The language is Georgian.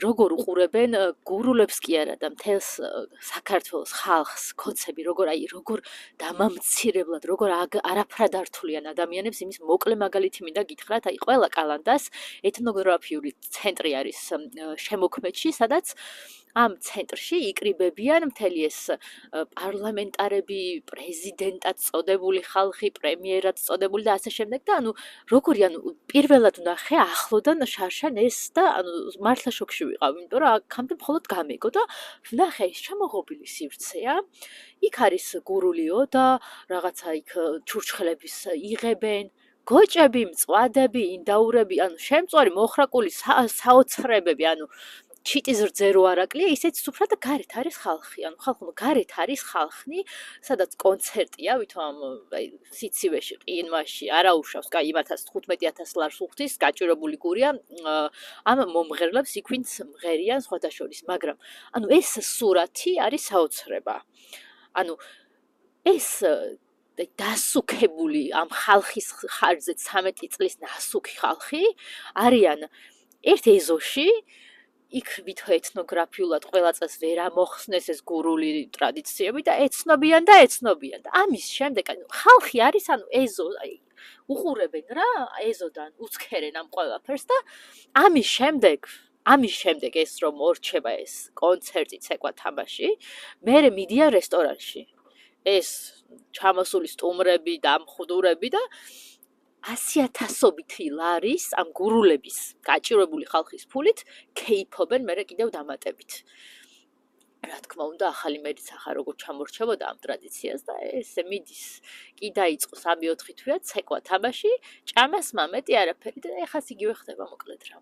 როგორ უყურებენ გურულებს კი არა და მთელს საქართველოს ხალხს, ქოცები, როგორ დამამცირებლად, როგორ არაფრად ართულიან ადამიანებს, იმის მოკლე მაგალითი მინდა გითხრათ, ყველა კალანდას ეთნოგრაფიული ცენტრი არის შემოქმედში, სადაც ამ ცენტრში იკრიბებიან მთელი ეს პარლამენტარები, პრეზიდენტად წოდებული ხალხი, პრემიერად წოდებული და ასე შემდეგ და როგორი პირველად ვნახე ახლოდან შარშან ეს და მართლა შოქში ვიყავ, იმიტომ რომ აქამდე მხოლოდ გამეგო და ვნახე ის ჩამოღობილი სივრცეა. იქ არის გურულიო და რაღაცა იქ ჩურჩხლების იღებენ, გოჭები, მწვადები, ინდაურები, შემწვარი მოხრაკული საოცრებები, ჩიტის რძერო არაკლია, ისეთ სუფრად და გარეთ არის ხალხი, გარეთ არის ხალხი, სადაც კონცერტია, ვითომ სიცივეში, ყინვაში, არაუშავს, კაი, 15,000 ლარს უხდის, გაჭირებული გურია, ამ მომღერლებს იქ ვინც მღერიან სხვათა შორის, მაგრამ ეს სურათი არის საოცრება. ეს დასუქებული ამ ხალხის ხარჯზე 13 წლის დასუქი ხალხი არიან ერთ ეზოში, იქ ვითო ეთნოგრაფიულად ყველა წელს ვერ ამოხსნეს ეს გურული ტრადიციები და ეცნობიან და ამის შემდეგ ხალხი არის ეზო უყურებენ რა ეზოდან უცქერენ ამ ყველაფერს და ამის შემდეგ ეს რომ ორჩება ეს კონცერტი ცეკვა თამაში მერე მიდიან რესტორანში ეს ჩამოსული სტუმრები და მხვდურები და 100,000 ლარის ამ გურულების გაჭირებული ხალხის ფულით კეიფობენ მერე კიდევ დამატებით. რა თქმა უნდა, ახალი მედიცახა როგორ ჩამორჩებოდა ამ ტრადიციას და ესე მიდის. კი დაიწყო 3-4 თვეა ცეკვა თამაში, ჭამას მამეტი არაფერი და ეხაც იგივე ხდება მოკლედ რა.